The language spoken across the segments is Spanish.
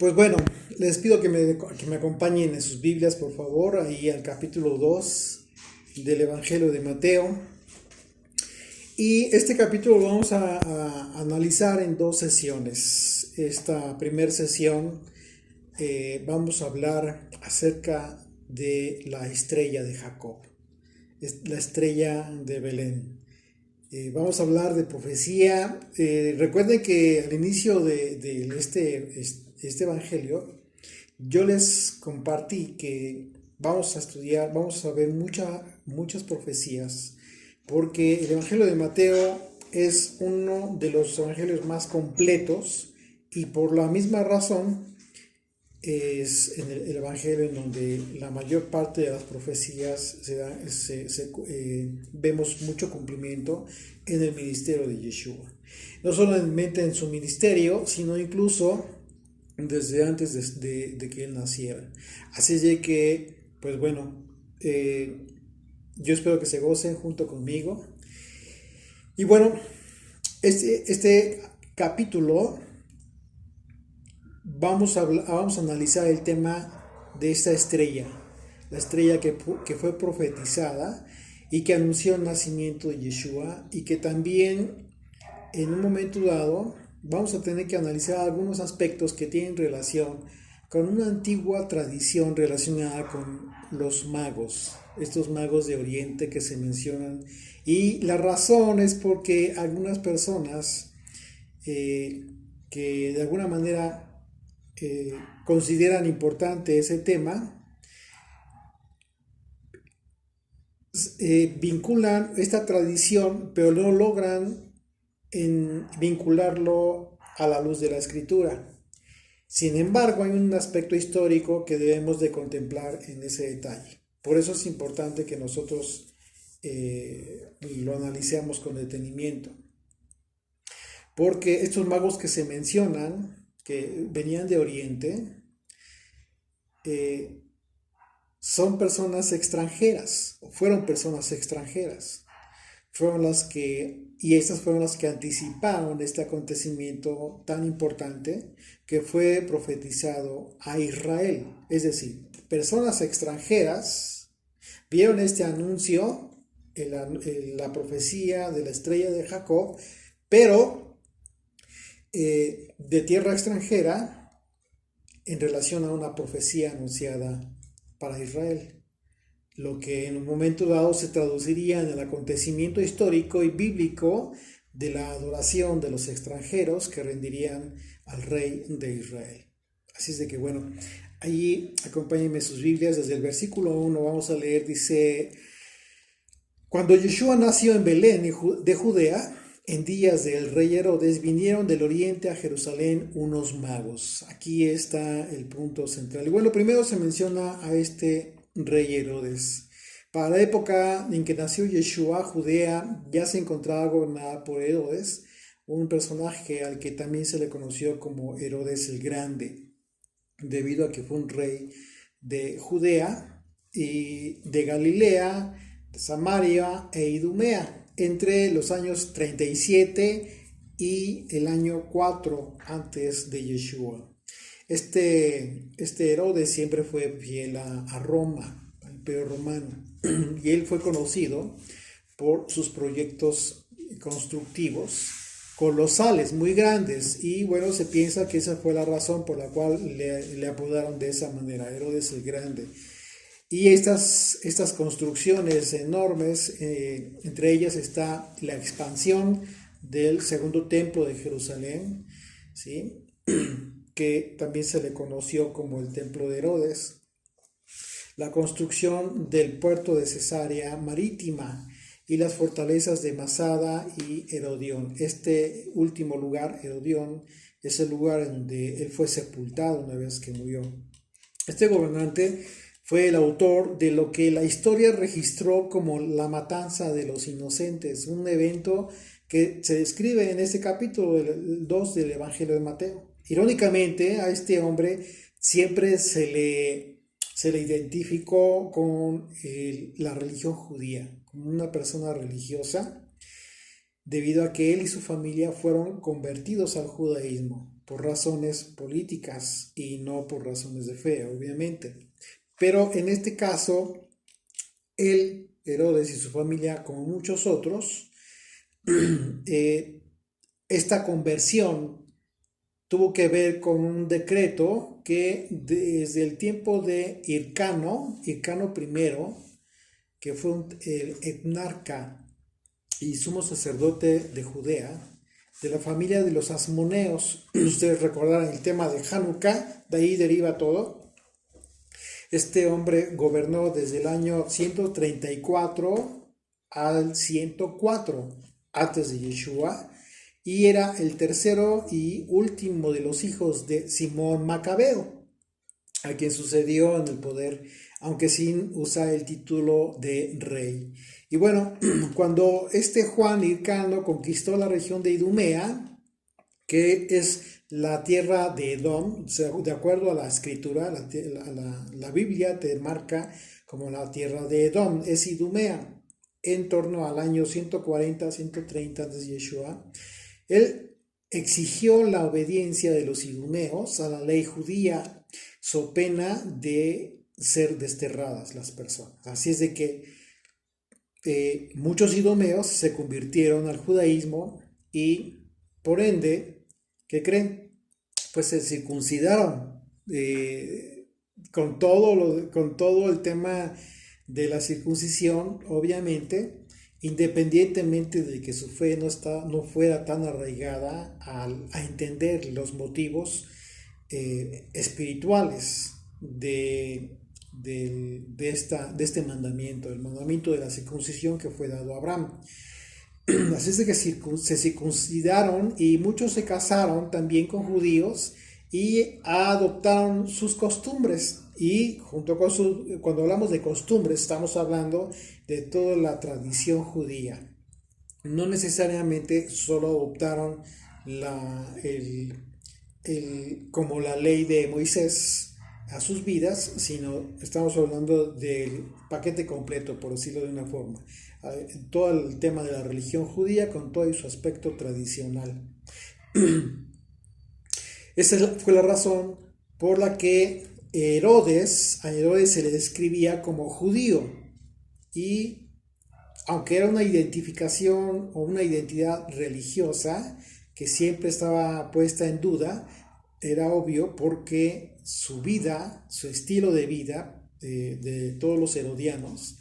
Pues bueno, les pido que me acompañen en sus Biblias, por favor, ahí al capítulo 2 del Evangelio de Mateo. Y este capítulo lo vamos a analizar en dos sesiones. Esta primera sesión vamos a hablar acerca de la estrella de Jacob, la estrella de Belén. Vamos a hablar de profecía. Recuerden que al inicio de este evangelio, yo les compartí que vamos a estudiar, vamos a ver muchas profecías, porque el Evangelio de Mateo es uno de los evangelios más completos y por la misma razón es en el evangelio en donde la mayor parte de las profecías vemos mucho cumplimiento en el ministerio de Yeshua. No solamente en su ministerio, sino incluso desde antes de que él naciera. Así es de que, pues bueno, yo espero que se gocen junto conmigo. Y bueno, este capítulo vamos a analizar el tema de esta estrella, la estrella que fue profetizada y que anunció el nacimiento de Yeshua, y que también en un momento dado vamos a tener que analizar algunos aspectos que tienen relación con una antigua tradición relacionada con los magos, estos magos de Oriente que se mencionan. Y la razón es porque algunas personas que de alguna manera consideran importante ese tema, vinculan esta tradición, pero no logran vincularlo a la luz de la escritura. Sin embargo, hay un aspecto histórico que debemos de contemplar en ese detalle. Por eso es importante que nosotros lo analicemos con detenimiento. Porque estos magos que se mencionan, que venían de Oriente, son personas extranjeras, o fueron personas extranjeras. Y estas fueron las que anticiparon este acontecimiento tan importante que fue profetizado a Israel. Es decir, personas extranjeras vieron este anuncio, la profecía de la estrella de Jacob, pero de tierra extranjera, en relación a una profecía anunciada para Israel, lo que en un momento dado se traduciría en el acontecimiento histórico y bíblico de la adoración de los extranjeros que rendirían al rey de Israel. Así es de que bueno, ahí acompáñenme sus Biblias, desde el versículo 1 vamos a leer. Dice: cuando Yeshua nació en Belén de Judea, en días del rey Herodes, vinieron del oriente a Jerusalén unos magos. Aquí está el punto central. Y bueno, primero se menciona a este rey Herodes. Para la época en que nació Yeshua, Judea ya se encontraba gobernada por Herodes, un personaje al que también se le conoció como Herodes el Grande, debido a que fue un rey de Judea y de Galilea, de Samaria e Idumea, entre los años 37 y el año 4 antes de Yeshua. Este Herodes siempre fue fiel a Roma, al Imperio Romano, y él fue conocido por sus proyectos constructivos colosales, muy grandes, y bueno, se piensa que esa fue la razón por la cual le apodaron de esa manera, Herodes el Grande. Y estas construcciones enormes, entre ellas está la expansión del segundo templo de Jerusalén, ¿sí?, que también se le conoció como el templo de Herodes, la construcción del puerto de Cesarea Marítima y las fortalezas de Masada y Herodión. Este último lugar, Herodión, es el lugar en donde él fue sepultado una vez que murió. Este gobernante fue el autor de lo que la historia registró como la matanza de los inocentes, un evento que se describe en este capítulo 2 del Evangelio de Mateo. Irónicamente, a este hombre siempre se le identificó con la religión judía, como una persona religiosa, debido a que él y su familia fueron convertidos al judaísmo. por razones políticas y no por razones de fe, obviamente. Pero en este caso, él, Herodes y su familia, como muchos otros, esta conversión tuvo que ver con un decreto que desde el tiempo de Hircano I, que fue el etnarca y sumo sacerdote de Judea, de la familia de los Asmoneos. Ustedes recordarán el tema de Hanukkah, de ahí deriva todo. Este hombre gobernó desde el año 134 al 104 antes de Yeshua, y era el tercero y último de los hijos de Simón Macabeo, a quien sucedió en el poder, aunque sin usar el título de rey. Y bueno, cuando este Juan Hircano conquistó la región de Idumea, que es la tierra de Edom, de acuerdo a la escritura, la Biblia te marca como la tierra de Edom, es Idumea, en torno al año 140-130 de Yeshua. Él exigió la obediencia de los idumeos a la ley judía, so pena de ser desterradas las personas. Así es de que muchos idumeos se convirtieron al judaísmo y por ende, ¿qué creen? Pues se circuncidaron con todo el tema de la circuncisión, obviamente, independientemente de que su fe no fuera tan arraigada a entender los motivos espirituales de este mandamiento, el mandamiento de la circuncisión que fue dado a Abraham. Así es de que se circuncidaron y muchos se casaron también con judíos y adoptaron sus costumbres. Y junto con cuando hablamos de costumbres, estamos hablando de toda la tradición judía. No necesariamente solo adoptaron como la ley de Moisés a sus vidas, sino estamos hablando del paquete completo, por decirlo de una forma. Todo el tema de la religión judía con todo su aspecto tradicional. Esa fue la razón por la que a Herodes se le describía como judío, y aunque era una identificación o una identidad religiosa que siempre estaba puesta en duda, era obvio porque su vida, su estilo de vida de todos los herodianos,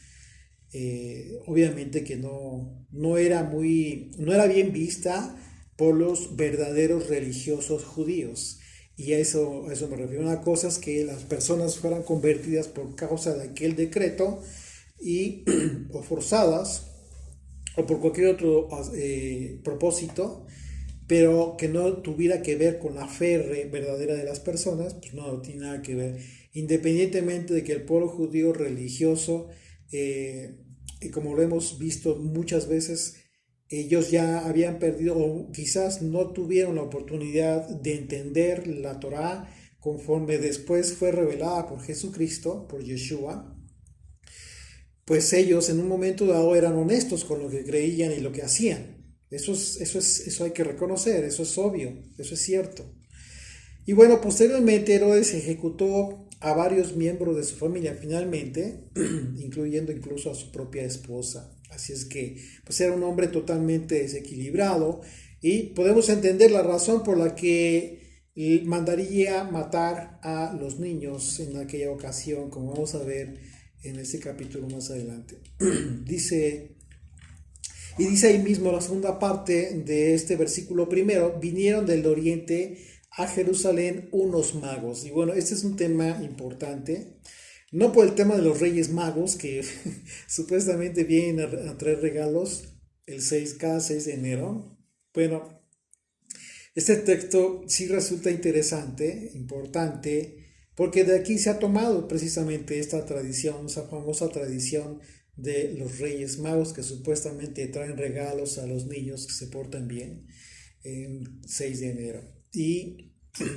obviamente que no era bien vista por los verdaderos religiosos judíos. Y a eso me refiero. Una cosa es que las personas fueran convertidas por causa de aquel decreto o forzadas o por cualquier otro propósito, pero que no tuviera que ver con la fe verdadera de las personas, pues no tiene nada que ver. Independientemente de que el pueblo judío religioso, como lo hemos visto muchas veces, ellos ya habían perdido o quizás no tuvieron la oportunidad de entender la Torá conforme después fue revelada por Jesucristo, por Yeshua. Pues ellos en un momento dado eran honestos con lo que creían y lo que hacían. Eso hay que reconocer, eso es obvio, eso es cierto. Y bueno, posteriormente Herodes ejecutó a varios miembros de su familia finalmente, incluyendo incluso a su propia esposa. Así es que pues era un hombre totalmente desequilibrado, y podemos entender la razón por la que mandaría matar a los niños en aquella ocasión, como vamos a ver en este capítulo más adelante. Dice ahí mismo la segunda parte de este versículo primero: vinieron del oriente a Jerusalén unos magos. Y bueno, este es un tema importante, no por el tema de los reyes magos que supuestamente vienen a traer regalos cada 6 de enero. Bueno, este texto sí resulta interesante, importante, porque de aquí se ha tomado precisamente esta tradición, esa famosa tradición de los Reyes Magos que supuestamente traen regalos a los niños que se portan bien en 6 de enero. Y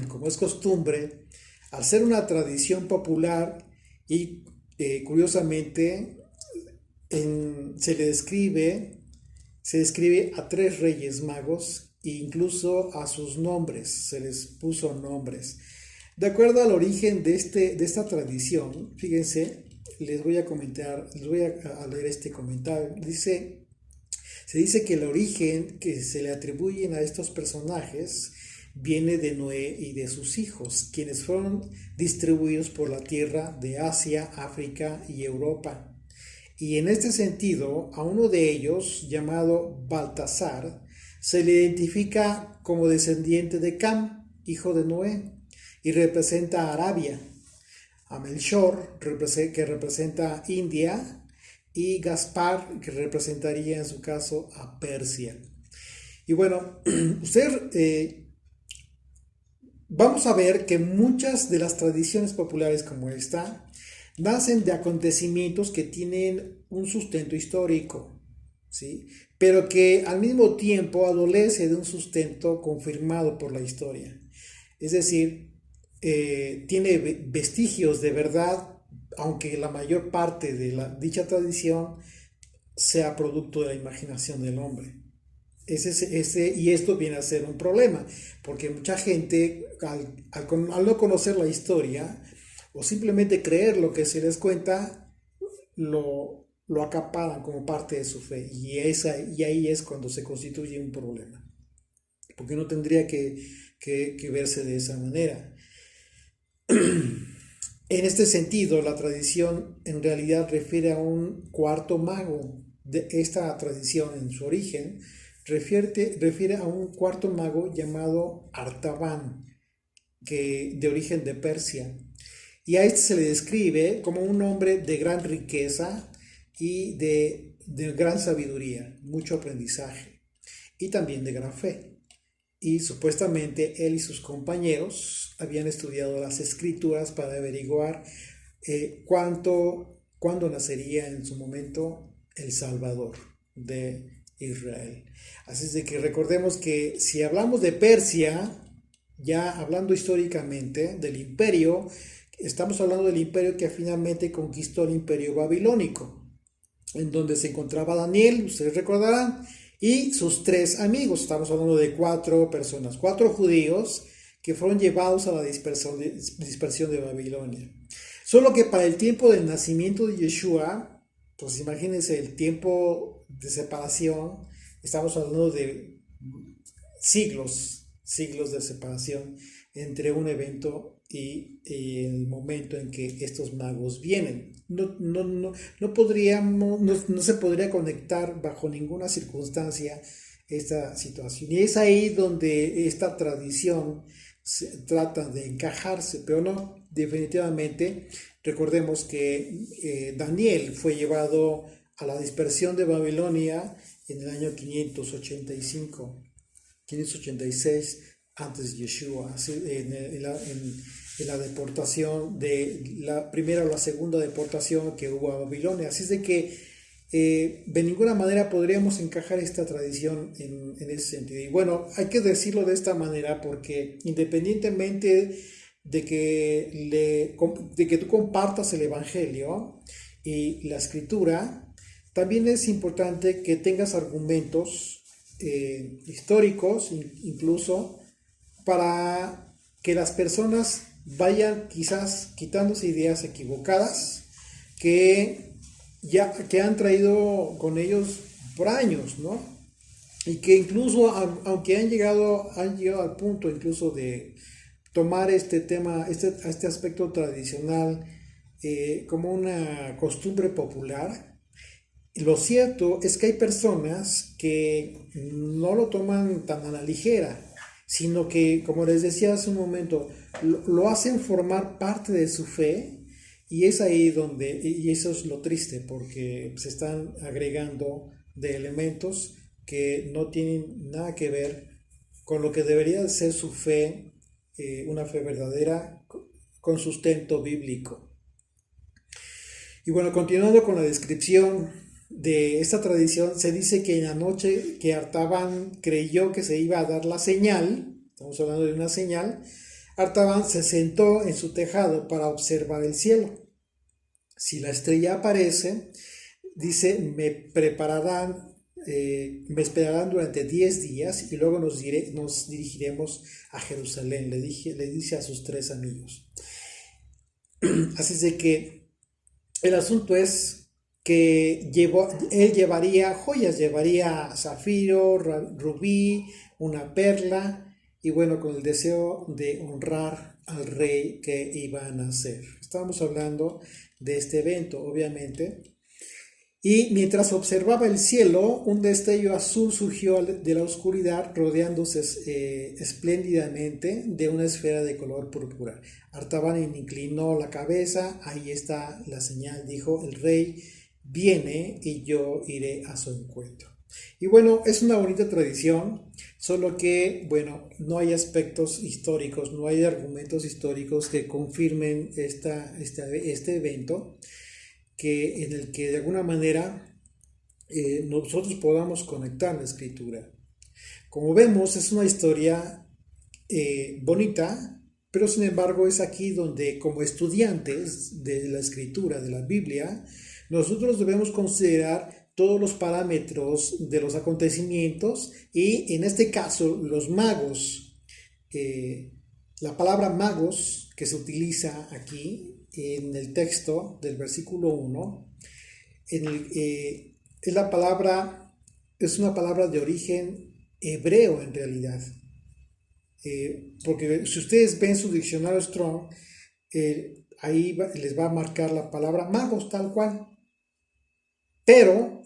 como es costumbre, al ser una tradición popular y curiosamente se describe a 3 Reyes Magos e incluso a sus nombres, se les puso nombres. De acuerdo al origen de esta tradición, fíjense, les voy a comentar, les voy a leer este comentario. Se dice que el origen que se le atribuyen a estos personajes viene de Noé y de sus hijos, quienes fueron distribuidos por la tierra de Asia, África y Europa. Y en este sentido, a uno de ellos, llamado Baltasar, se le identifica como descendiente de Cam, hijo de Noé, y representa a Arabia. A Melchor, que representa a India, y Gaspar, que representaría en su caso a Persia. Y bueno, vamos a ver que muchas de las tradiciones populares como esta nacen de acontecimientos que tienen un sustento histórico, ¿sí? Pero que al mismo tiempo adolece de un sustento confirmado por la historia. Es decir, tiene vestigios de verdad, aunque la mayor parte de dicha tradición sea producto de la imaginación del hombre. Y esto viene a ser un problema, porque mucha gente, al no conocer la historia, o simplemente creer lo que se les cuenta, lo acaparan como parte de su fe. Y ahí es cuando se constituye un problema, porque no tendría que verse de esa manera. En este sentido, la tradición en realidad refiere a un cuarto mago. De esta tradición en su origen refiere a un cuarto mago llamado Artaban, de origen de Persia. Y a este se le describe como un hombre de gran riqueza y de gran sabiduría, mucho aprendizaje y también de gran fe. Y supuestamente él y sus compañeros habían estudiado las escrituras para averiguar cuándo nacería en su momento el Salvador de Israel. Así es de que recordemos que si hablamos de Persia, ya hablando históricamente del imperio, estamos hablando del imperio que finalmente conquistó el imperio babilónico, en donde se encontraba Daniel, ustedes recordarán, y sus 3 amigos. Estamos hablando de 4 personas, 4 judíos que fueron llevados a la dispersión de Babilonia. Solo que para el tiempo del nacimiento de Yeshua, pues imagínense el tiempo de separación, estamos hablando de siglos de separación entre un evento y el momento en que estos magos vienen. No se podría conectar bajo ninguna circunstancia esta situación. Y es ahí donde esta tradición trata de encajarse, pero no, definitivamente. Recordemos que Daniel fue llevado a la dispersión de Babilonia en el año 586 antes de Yeshua, en la deportación de la primera o la segunda deportación que hubo a Babilonia. Así es de que de ninguna manera podríamos encajar esta tradición en ese sentido. Y bueno, hay que decirlo de esta manera porque independientemente de que tú compartas el Evangelio y la Escritura, también es importante que tengas argumentos históricos, incluso, para que las personas vayan quizás quitándose ideas equivocadas que han traído con ellos por años, ¿no? Y que incluso, aunque han llegado al punto incluso de tomar este tema, este aspecto tradicional como una costumbre popular, lo cierto es que hay personas que no lo toman tan a la ligera, sino que, como les decía hace un momento, lo hacen formar parte de su fe, y es ahí y eso es lo triste, porque se están agregando de elementos que no tienen nada que ver con lo que debería ser su fe, una fe verdadera con sustento bíblico. Y bueno, continuando con la descripción de esta tradición, se dice que en la noche que Artaban creyó que se iba a dar la señal, estamos hablando de una señal, Artaban se sentó en su tejado para observar el cielo. Si la estrella aparece, dice, me prepararán me esperarán durante 10 días y luego nos dirigiremos a Jerusalén, le dice a sus 3 amigos. Así es de que el asunto es que él llevaría joyas, llevaría zafiro, rubí, una perla, y bueno, con el deseo de honrar al rey que iba a nacer. Estamos hablando de este evento, obviamente. Y mientras observaba el cielo, un destello azul surgió de la oscuridad, rodeándose espléndidamente de una esfera de color púrpura. Artaban inclinó la cabeza. Ahí está la señal, dijo: el rey viene y yo iré a su encuentro. Y bueno, es una bonita tradición, solo que, bueno, no hay aspectos históricos, no hay argumentos históricos que confirmen este evento, en el que de alguna manera nosotros podamos conectar la escritura. Como vemos, es una historia bonita, pero sin embargo es aquí donde, como estudiantes de la escritura, de la Biblia, nosotros debemos considerar todos los parámetros de los acontecimientos, y en este caso los magos, la palabra magos que se utiliza aquí en el texto del versículo 1, es una palabra de origen hebreo en realidad. Porque si ustedes ven su diccionario Strong, ahí les va a marcar la palabra magos tal cual. Pero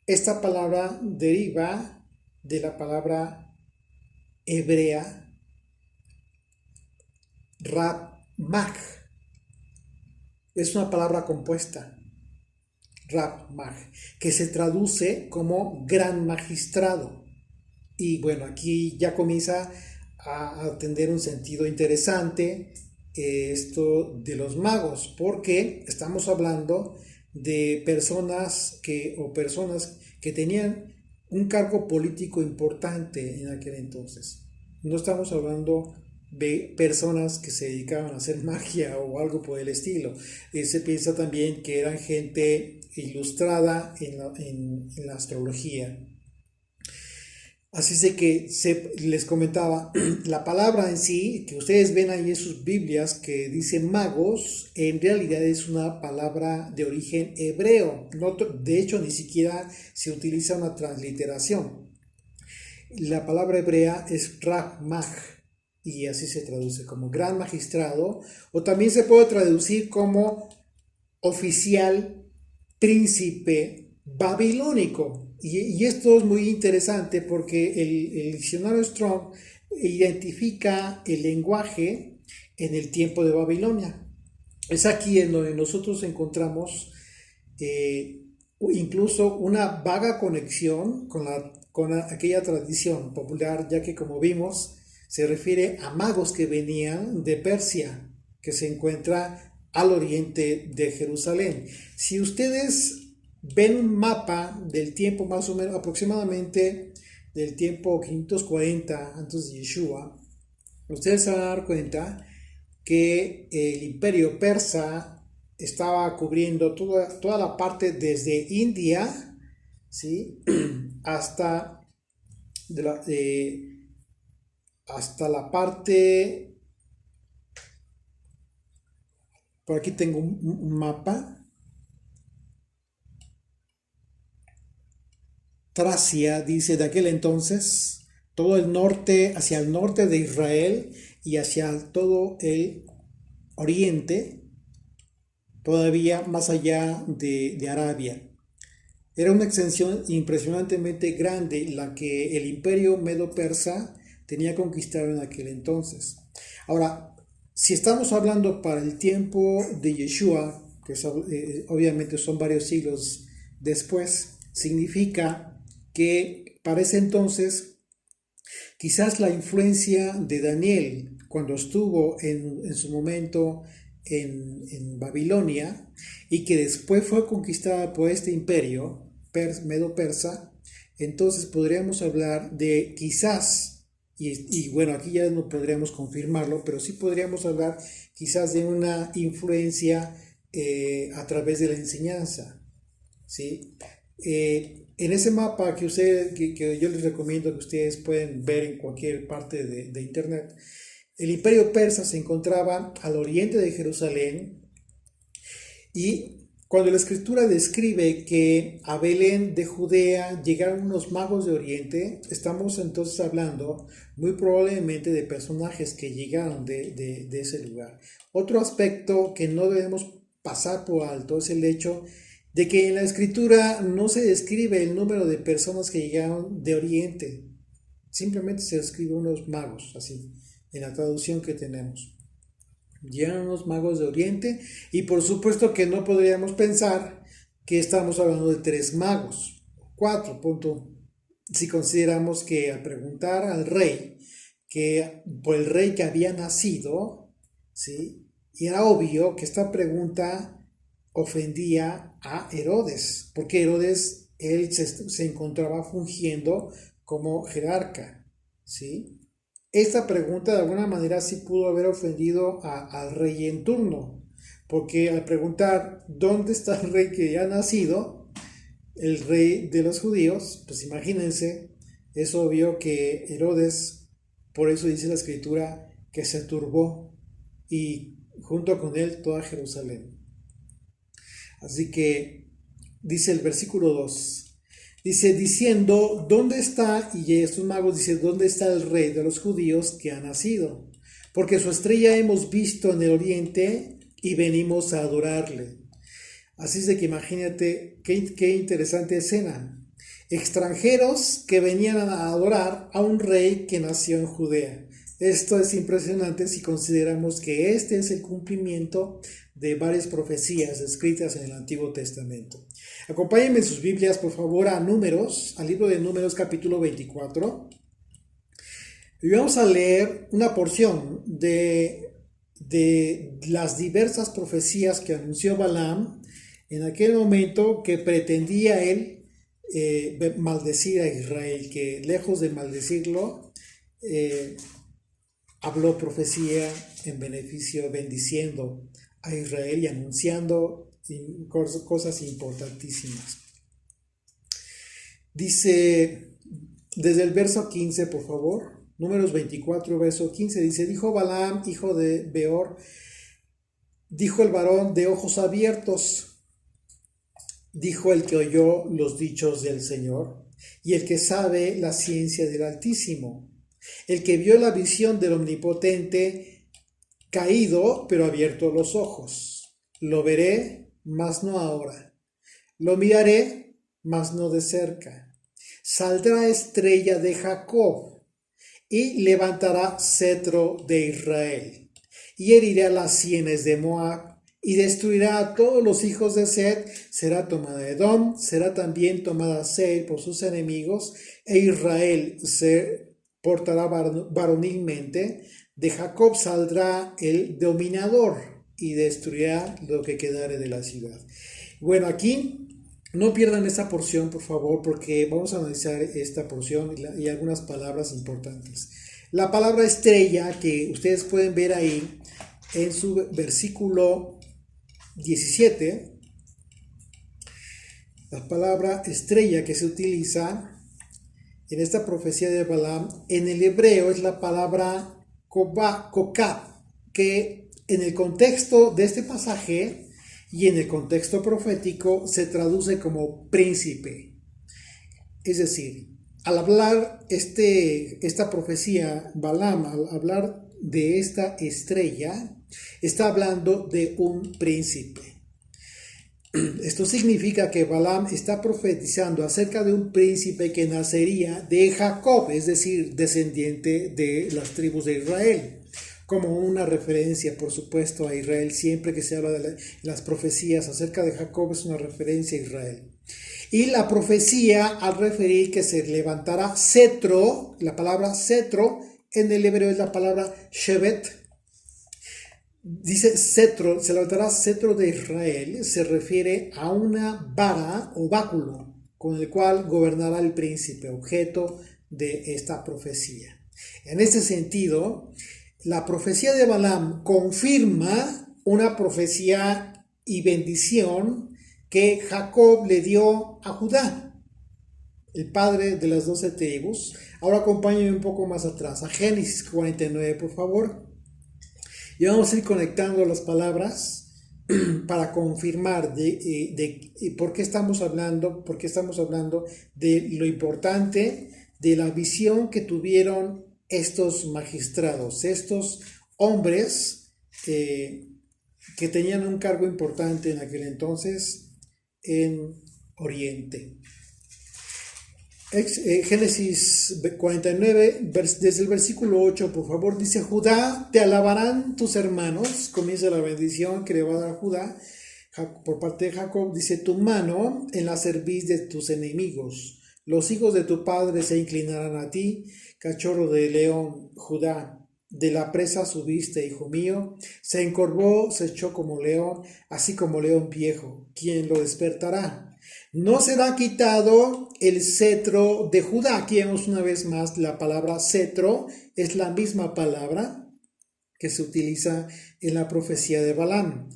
esta palabra deriva de la palabra hebrea Rab Mag. Es una palabra compuesta, Rab Mag, que se traduce como gran magistrado. Y bueno, aquí ya comienza a tener un sentido interesante esto de los magos, porque estamos hablando de personas que tenían un cargo político importante en aquel entonces. No estamos hablando de personas que se dedicaban a hacer magia o algo por el estilo. Se piensa también que eran gente ilustrada en la astrología. Así es de que les comentaba, la palabra en sí, que ustedes ven ahí en sus Biblias, que dice magos, en realidad es una palabra de origen hebreo. De hecho, ni siquiera se utiliza una transliteración. La palabra hebrea es Rab Mag, y así se traduce como gran magistrado, o también se puede traducir como oficial príncipe babilónico. Y esto es muy interesante porque el diccionario Strong identifica el lenguaje en el tiempo de Babilonia. Es aquí en donde nosotros encontramos incluso una vaga conexión con aquella tradición popular, ya que, como vimos, se refiere a magos que venían de Persia, que se encuentra al oriente de Jerusalén. Si ustedes ven un mapa del tiempo, más o menos aproximadamente del tiempo 540 antes de Yeshua, ustedes se van a dar cuenta que el imperio persa estaba cubriendo toda la parte desde India, ¿sí? hasta la parte, por aquí tengo un mapa, Tracia, dice, de aquel entonces, todo el norte, hacia el norte de Israel y hacia todo el oriente, todavía más allá de Arabia. Era una extensión impresionantemente grande la que el imperio medo-persa tenía conquistado en aquel entonces. Ahora, si estamos hablando para el tiempo de Yeshua, que obviamente son varios siglos después, significa que para ese entonces quizás la influencia de Daniel cuando estuvo en su momento en Babilonia y que después fue conquistada por este imperio medo-persa, entonces podríamos hablar de quizás, y bueno, aquí ya no podríamos confirmarlo, pero sí podríamos hablar quizás de una influencia a través de la enseñanza, ¿sí? En ese mapa que yo les recomiendo que ustedes pueden ver en cualquier parte de internet, el imperio persa se encontraba al oriente de Jerusalén, y cuando la escritura describe que a Belén de Judea llegaron unos magos de Oriente, estamos entonces hablando muy probablemente de personajes que llegaron de ese lugar. Otro aspecto que no debemos pasar por alto es el hecho de que en la escritura no se describe el número de personas que llegaron de Oriente, simplemente se describe unos magos, así, en la traducción que tenemos. Llegan unos magos de Oriente, y por supuesto que no podríamos pensar que estamos hablando de 3 magos, 4, punto, si consideramos que al preguntar al rey, que por el rey que había nacido, ¿sí? Y era obvio que esta pregunta ofendía a Herodes, porque Herodes, él se encontraba fungiendo como jerarca, ¿sí? Esta pregunta de alguna manera sí pudo haber ofendido al rey en turno, porque al preguntar ¿dónde está el rey que ya ha nacido? El rey de los judíos, pues imagínense, es obvio que Herodes, por eso dice la escritura, que se turbó, y junto con él toda Jerusalén. Así que dice el versículo 2. Dice, diciendo, ¿dónde está? Y estos magos dicen, ¿dónde está el rey de los judíos que ha nacido? Porque su estrella hemos visto en el oriente y venimos a adorarle. Así es de que imagínate qué interesante escena. Extranjeros que venían a adorar a un rey que nació en Judea. Esto es impresionante si consideramos que este es el cumplimiento de varias profecías escritas en el Antiguo Testamento. Acompáñenme en sus Biblias, por favor, a Números, al libro de Números capítulo 24. Y vamos a leer una porción de las diversas profecías que anunció Balaam en aquel momento, que pretendía él maldecir a Israel, que lejos de maldecirlo, habló profecía en beneficio, bendiciendo a Israel y anunciando cosas importantísimas. Dice, desde el verso 15, por favor, Números 24, verso 15, dice, dijo Balaam, hijo de Beor, dijo el varón de ojos abiertos, dijo el que oyó los dichos del Señor, y el que sabe la ciencia del Altísimo, el que vio la visión del Omnipotente, caído, pero abierto los ojos. Lo veré, mas no ahora. Lo miraré, mas no de cerca. Saldrá estrella de Jacob, y levantará cetro de Israel, y herirá las sienes de Moab, y destruirá a todos los hijos de Set. Será tomada Edom, será también tomada Seir por sus enemigos, e Israel se portará varonilmente. De Jacob saldrá el dominador, y destruirá lo que quedare de la ciudad. Bueno, aquí no pierdan esta porción, por favor, porque vamos a analizar esta porción y algunas palabras importantes. La palabra estrella, que ustedes pueden ver ahí en su versículo 17, la palabra estrella que se utiliza en esta profecía de Balaam en el hebreo es la palabra kokab, que en el contexto de este pasaje y en el contexto profético se traduce como príncipe. Es decir, al hablar esta profecía, Balaam, al hablar de esta estrella, está hablando de un príncipe. Esto significa que Balaam está profetizando acerca de un príncipe que nacería de Jacob, es decir, descendiente de las tribus de Israel, como una referencia, por supuesto, a Israel. Siempre que se habla de las profecías acerca de Jacob es una referencia a Israel. Y la profecía, al referir que se levantará cetro, la palabra cetro en el hebreo es la palabra shevet. Dice cetro, se levantará cetro de Israel, se refiere a una vara o báculo con el cual gobernará el príncipe, objeto de esta profecía. En este sentido, la profecía de Balaam confirma una profecía y bendición que Jacob le dio a Judá, el padre de las 12 tribus. Ahora acompáñenme un poco más atrás, a Génesis 49, por favor. Y vamos a ir conectando las palabras para confirmar de por qué estamos hablando, de lo importante de la visión que tuvieron estos magistrados, estos hombres que tenían un cargo importante en aquel entonces en Oriente. Génesis 49, desde el versículo 8, por favor, dice: Judá, te alabarán tus hermanos. Comienza la bendición que le va a dar a Judá por parte de Jacob. Dice: tu mano en la cerviz de tus enemigos. Los hijos de tu padre se inclinarán a ti. Cachorro de león, Judá, de la presa subiste, hijo mío. Se encorvó, se echó como león, así como león viejo. ¿Quién lo despertará? No será quitado el cetro de Judá. Aquí vemos una vez más la palabra cetro, es la misma palabra que se utiliza en la profecía de Balaam.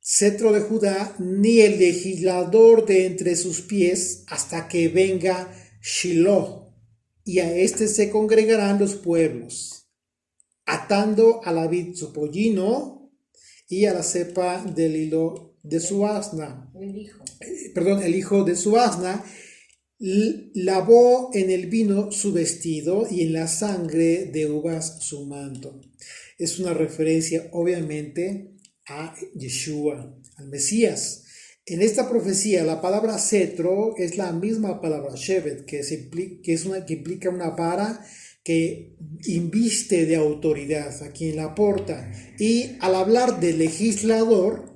Cetro de Judá, ni el legislador de entre sus pies, hasta que venga Shiloh, y a este se congregarán los pueblos, atando a la vid su pollino y a la cepa del hilo de su asna. El hijo de su asna lavó en el vino su vestido y en la sangre de uvas su manto. Es una referencia obviamente a Yeshua, al Mesías. En esta profecía la palabra cetro es la misma palabra shevet, que implica una vara que inviste de autoridad a quien la porta. Y al hablar de legislador,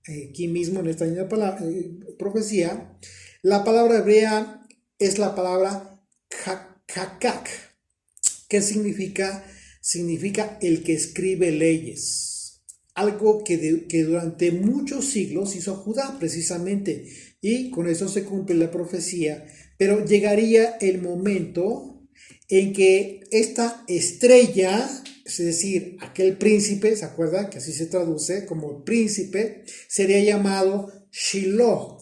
aquí mismo en esta misma profecía, la palabra hebrea es la palabra hakak, que significa el que escribe leyes, algo que durante muchos siglos hizo Judá precisamente, y con eso se cumple la profecía. Pero llegaría el momento en que esta estrella, es decir, aquel príncipe, ¿se acuerdan? Que así se traduce como príncipe, sería llamado Shiloh.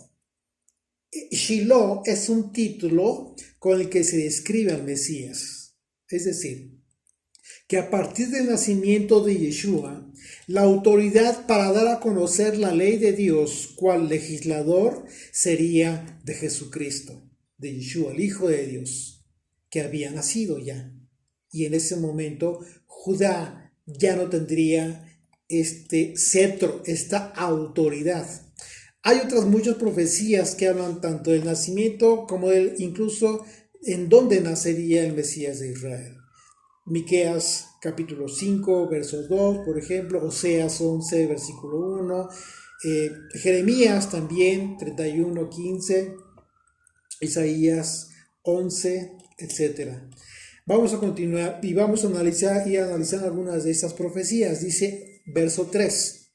Shiloh es un título con el que se describe al Mesías. Es decir, que a partir del nacimiento de Yeshua, la autoridad para dar a conocer la ley de Dios, cual legislador, sería de Jesucristo, de Yeshua, el Hijo de Dios, que había nacido ya. Y en ese momento Judá ya no tendría este cetro, esta autoridad. Hay otras muchas profecías que hablan tanto del nacimiento como incluso en dónde nacería el Mesías de Israel. Miqueas capítulo 5, verso 2, por ejemplo, Oseas 11, versículo 1, Jeremías también 31, 15, Isaías 11, etc. Vamos a continuar y vamos a analizar algunas de estas profecías. Dice verso 3,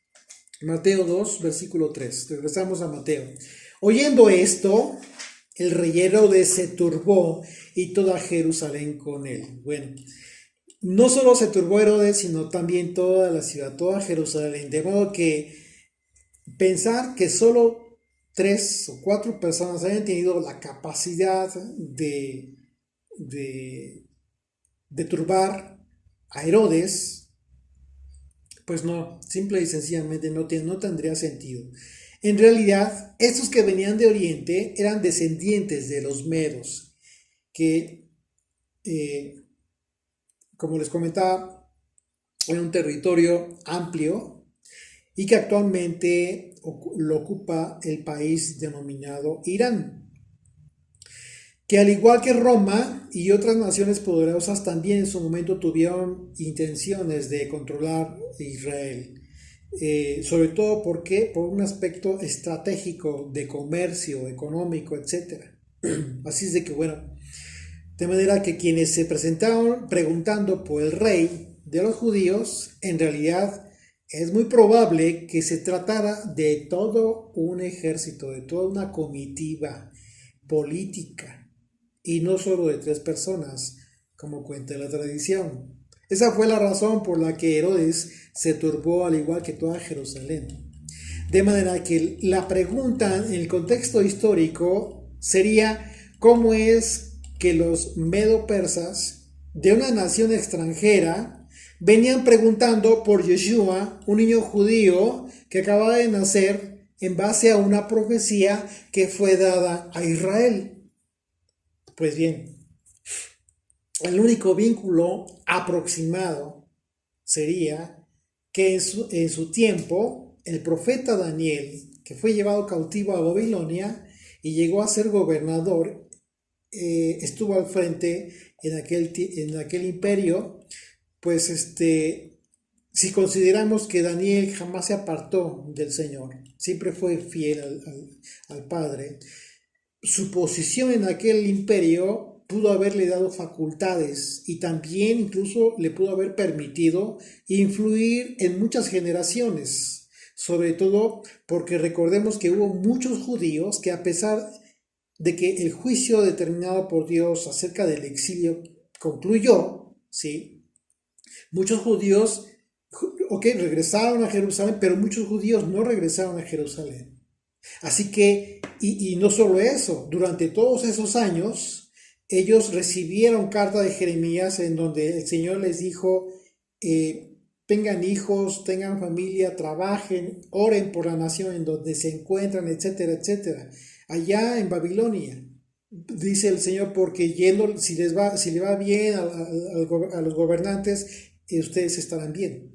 Mateo 2, versículo 3. Regresamos a Mateo. Oyendo esto, el rey Herodes se turbó y toda Jerusalén con él. Bueno, no solo se turbó Herodes, sino también toda la ciudad, toda Jerusalén. De modo que pensar que solo 3 o 4 personas hayan tenido la capacidad de turbar a Herodes, pues no, simple y sencillamente no tendría sentido. En realidad, estos que venían de Oriente eran descendientes de los medos, que, como les comentaba, era un territorio amplio y que actualmente lo ocupa el país denominado Irán, que al igual que Roma y otras naciones poderosas también en su momento tuvieron intenciones de controlar Israel, sobre todo por un aspecto estratégico de comercio, económico, etc. Así es de que bueno, de manera que quienes se presentaron preguntando por el rey de los judíos, en realidad es muy probable que se tratara de todo un ejército, de toda una comitiva política, y no solo de 3 personas, como cuenta la tradición. Esa fue la razón por la que Herodes se turbó, al igual que toda Jerusalén. De manera que la pregunta en el contexto histórico sería: ¿cómo es que los medo-persas de una nación extranjera venían preguntando por Yeshua, un niño judío que acababa de nacer, en base a una profecía que fue dada a Israel? Pues bien, el único vínculo aproximado sería que en su tiempo el profeta Daniel, que fue llevado cautivo a Babilonia y llegó a ser gobernador, estuvo al frente en aquel imperio. Pues si consideramos que Daniel jamás se apartó del Señor, siempre fue fiel al Padre, su posición en aquel imperio pudo haberle dado facultades y también incluso le pudo haber permitido influir en muchas generaciones, sobre todo porque recordemos que hubo muchos judíos que, a pesar de que el juicio determinado por Dios acerca del exilio concluyó, ¿sí? Muchos judíos, regresaron a Jerusalén, pero muchos judíos no regresaron a Jerusalén. Así que, y no solo eso, durante todos esos años, ellos recibieron carta de Jeremías en donde el Señor les dijo: tengan hijos, tengan familia, trabajen, oren por la nación en donde se encuentran, etcétera, etcétera. Allá en Babilonia, dice el Señor, porque si le va bien a los gobernantes, ustedes estarán bien.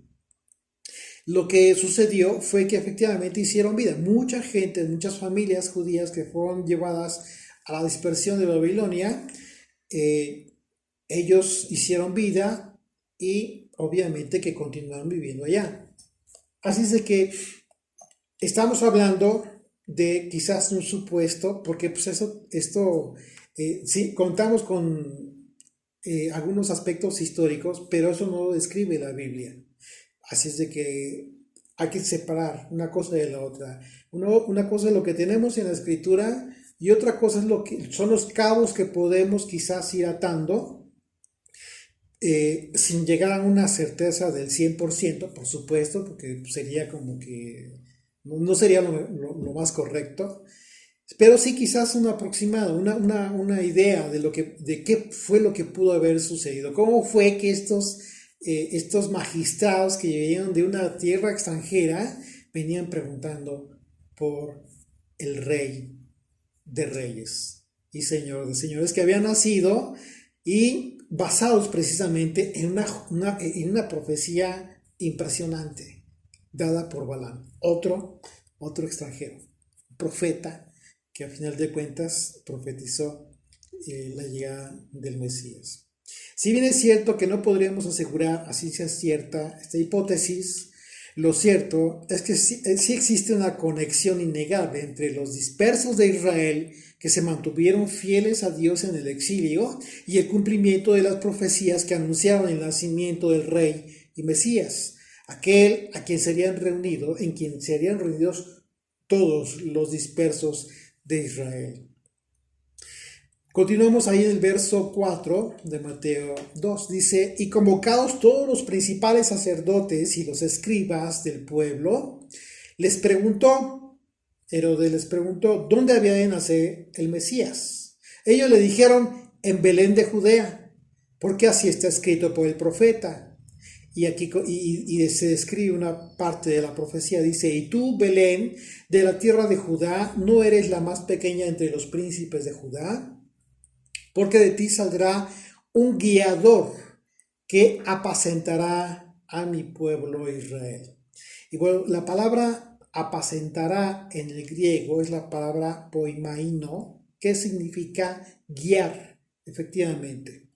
Lo que sucedió fue que efectivamente hicieron vida. Mucha gente, muchas familias judías que fueron llevadas a la dispersión de Babilonia, ellos hicieron vida y obviamente que continuaron viviendo allá. Así es de que estamos hablando de quizás un supuesto, porque pues sí, contamos con algunos aspectos históricos, pero eso no lo describe la Biblia. Así es de que hay que separar una cosa de la otra. Una cosa es lo que tenemos en la Escritura y otra cosa es son los cabos que podemos quizás ir atando, sin llegar a una certeza del 100%, por supuesto, porque sería como que no sería lo más correcto, pero sí quizás un aproximado, una idea de qué fue lo que pudo haber sucedido, cómo fue que estos magistrados que vinieron de una tierra extranjera venían preguntando por el Rey de Reyes y Señor de Señores, que había nacido, y basados precisamente en una profecía impresionante dada por Balaam, otro extranjero, profeta, que a final de cuentas profetizó la llegada del Mesías. Si bien es cierto que no podríamos asegurar a ciencia cierta esta hipótesis, lo cierto es que sí existe una conexión innegable entre los dispersos de Israel, que se mantuvieron fieles a Dios en el exilio, y el cumplimiento de las profecías que anunciaron el nacimiento del Rey y Mesías, aquel en quien serían reunidos todos los dispersos de Israel. Continuamos ahí en el verso 4 de Mateo 2. Dice: y convocados todos los principales sacerdotes y los escribas del pueblo, Herodes les preguntó dónde había de nacer el Mesías. Ellos le dijeron: en Belén de Judea, porque así está escrito por el profeta. Y aquí se describe una parte de la profecía. Dice: y tú, Belén, de la tierra de Judá, ¿no eres la más pequeña entre los príncipes de Judá? Porque de ti saldrá un guiador que apacentará a mi pueblo Israel. Y bueno, la palabra apacentará en el griego es la palabra poimaino, que significa guiar, efectivamente.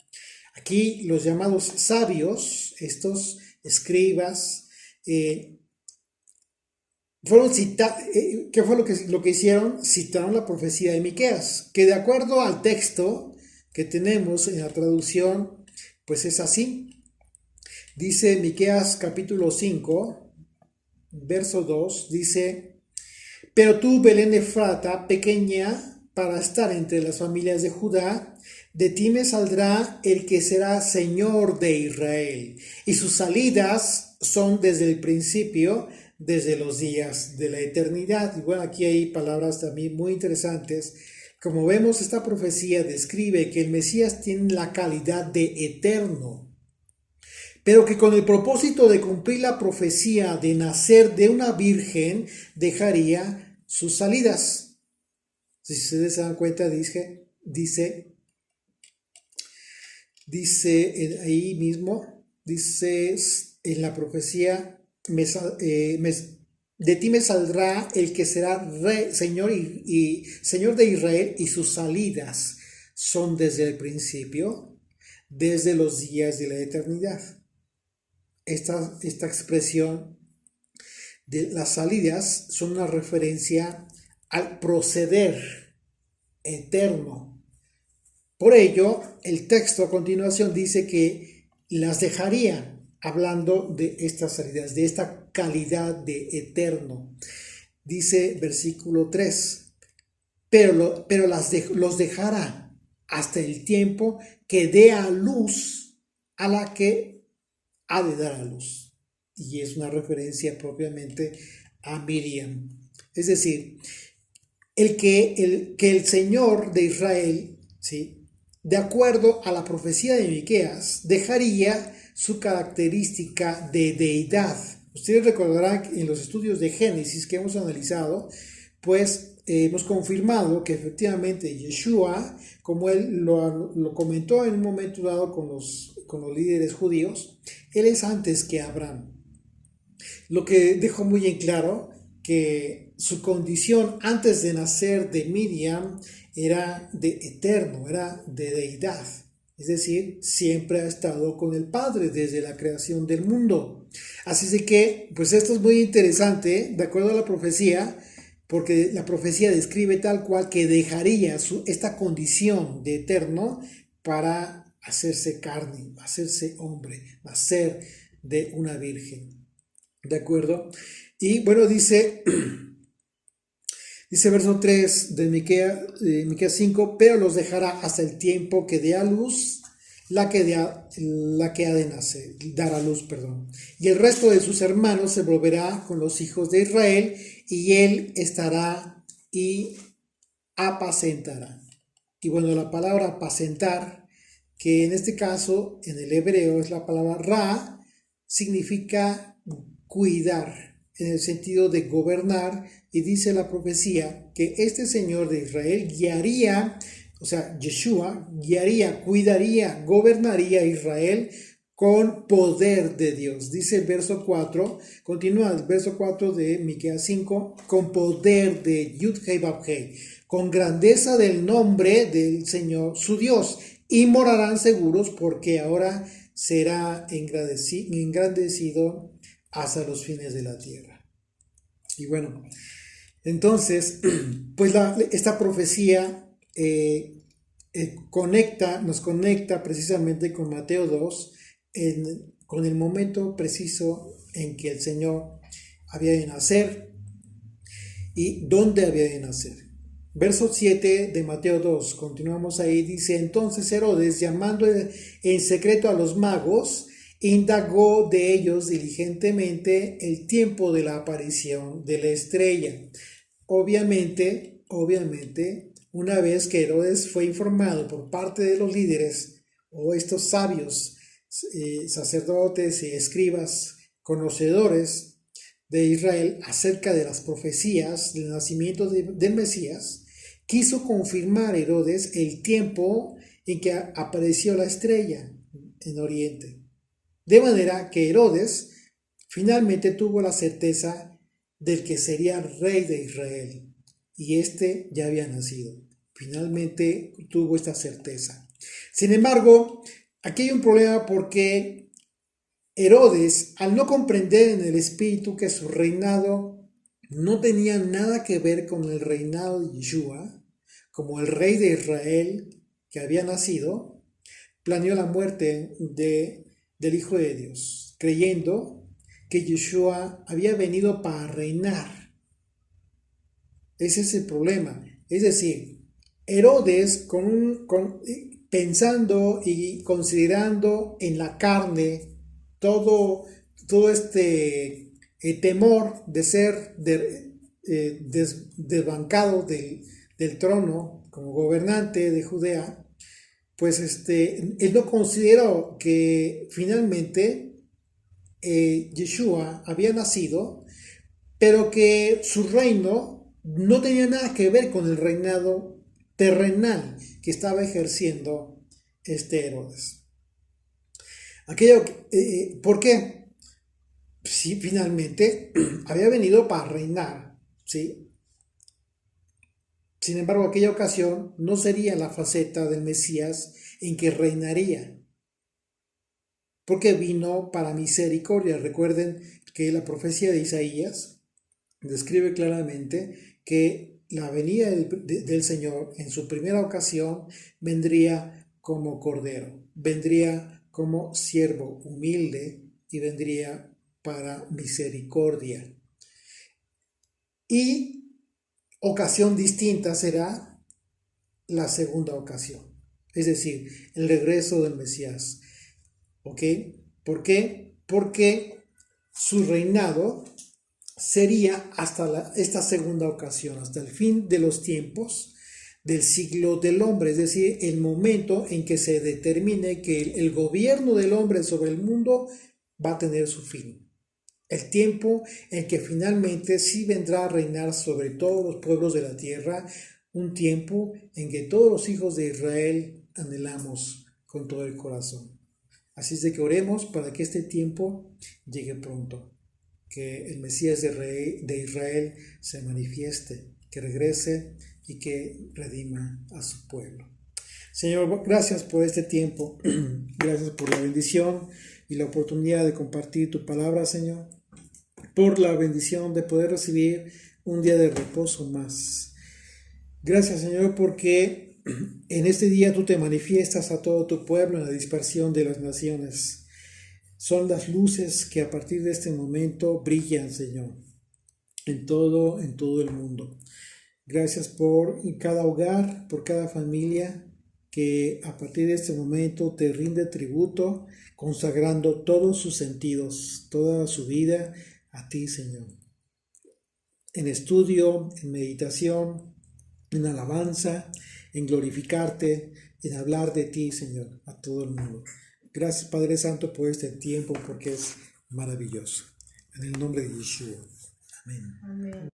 Aquí los llamados sabios, estos escribas, fueron citados. ¿Qué fue lo que hicieron? Citaron la profecía de Miqueas, que de acuerdo al texto que tenemos en la traducción, pues es así. Dice Miqueas capítulo 5, verso 2, dice: pero tú, Belén Efrata, pequeña para estar entre las familias de Judá, de ti me saldrá el que será Señor de Israel, y sus salidas son desde el principio, desde los días de la eternidad. Y bueno, aquí hay palabras también muy interesantes. Como vemos, esta profecía describe que el Mesías tiene la calidad de eterno, pero que con el propósito de cumplir la profecía de nacer de una virgen, dejaría sus salidas. Si ustedes se dan cuenta, dice ahí mismo, dice en la profecía, de ti me saldrá el que será rey, señor y señor de Israel, y sus salidas son desde el principio, desde los días de la eternidad. Esta expresión de las salidas son una referencia al proceder eterno. Por ello, el texto a continuación dice que las dejaría, hablando de estas salidas, de esta calidad de eterno. Dice versículo 3, pero los dejará hasta el tiempo que dé a luz a la que ha de dar a luz. Y es una referencia propiamente a Miriam. Es decir, que el Señor de Israel, ¿sí?, de acuerdo a la profecía de Miqueas, dejaría su característica de deidad. Ustedes recordarán que en los estudios de Génesis que hemos analizado, pues hemos confirmado que efectivamente Yeshua, como él lo comentó en un momento dado con los líderes judíos, él es antes que Abraham. Lo que dejó muy en claro que su condición antes de nacer de Miriam era de eterno, era de deidad. Es decir, siempre ha estado con el Padre desde la creación del mundo. Así de que, pues esto es muy interesante, de acuerdo a la profecía, porque la profecía describe tal cual que dejaría esta condición de eterno para hacerse carne, hacerse hombre, nacer de una virgen. ¿De acuerdo? Y bueno, dice verso 3 de Miqueas 5, pero los dejará hasta el tiempo que dé a luz la que ha de nacer, dar a luz, perdón. Y el resto de sus hermanos se volverá con los hijos de Israel, y él estará y apacentará. Y bueno, la palabra apacentar, que en este caso en el hebreo es la palabra ra, significa cuidar, en el sentido de gobernar, y dice la profecía que este Señor de Israel guiaría, o sea, Yeshua guiaría, cuidaría, gobernaría a Israel con poder de Dios. Dice el verso 4, continúa el verso 4 de Miqueas 5, con poder de Yud-Hei Vav-Hei, con grandeza del nombre del Señor su Dios, y morarán seguros porque ahora será engrandecido hasta los fines de la tierra. Y bueno, entonces, pues esta profecía nos conecta precisamente con Mateo 2, con el momento preciso en que el Señor había de nacer y dónde había de nacer. Verso 7 de Mateo 2, continuamos ahí, dice: entonces Herodes, llamando en secreto a los magos, indagó de ellos diligentemente el tiempo de la aparición de la estrella. Obviamente, una vez que Herodes fue informado por parte de los líderes o estos sabios, sacerdotes y escribas conocedores de Israel acerca de las profecías del nacimiento del Mesías, quiso confirmar Herodes el tiempo en que apareció la estrella en Oriente. De manera que Herodes finalmente tuvo la certeza del que sería rey de Israel, y este ya había nacido. Finalmente tuvo esta certeza. Sin embargo, aquí hay un problema, porque Herodes, al no comprender en el espíritu que su reinado no tenía nada que ver con el reinado de Yeshua, como el rey de Israel que había nacido, planeó la muerte del Hijo de Dios, creyendo que Yeshua había venido para reinar. Ese es el problema. Es decir, Herodes, pensando y considerando en la carne todo este temor de ser desbancado del trono como gobernante de Judea, pues él no consideró que finalmente Yeshua había nacido, pero que su reino no tenía nada que ver con el reinado terrenal que estaba ejerciendo Herodes. ¿Por qué? Sí, finalmente había venido para reinar, ¿sí? Sin embargo, aquella ocasión no sería la faceta del Mesías en que reinaría, porque vino para misericordia. Recuerden que la profecía de Isaías describe claramente que la venida del Señor en su primera ocasión vendría como cordero, vendría como siervo humilde y vendría para misericordia. Y ocasión distinta será la segunda ocasión, es decir, el regreso del Mesías. ¿Ok? ¿Por qué? Porque su reinado sería hasta esta segunda ocasión, hasta el fin de los tiempos del siglo del hombre, es decir, el momento en que se determine que el gobierno del hombre sobre el mundo va a tener su fin. El tiempo en que finalmente sí vendrá a reinar sobre todos los pueblos de la tierra, un tiempo en que todos los hijos de Israel anhelamos con todo el corazón. Así es de que oremos para que este tiempo llegue pronto, que el Mesías de Israel se manifieste, que regrese y que redima a su pueblo. Señor, gracias por este tiempo, gracias por la bendición y la oportunidad de compartir tu palabra, Señor, por la bendición de poder recibir un día de reposo más. Gracias, Señor, porque en este día tú te manifiestas a todo tu pueblo en la dispersión de las naciones. Son las luces que a partir de este momento brillan, Señor, en todo el mundo. Gracias por cada hogar, por cada familia que a partir de este momento te rinde tributo, consagrando todos sus sentidos, toda su vida a ti, Señor. En estudio, en meditación, en alabanza, en glorificarte, en hablar de ti, Señor, a todo el mundo. Gracias, Padre Santo, por este tiempo, porque es maravilloso. En el nombre de Yeshua. Amén. Amén.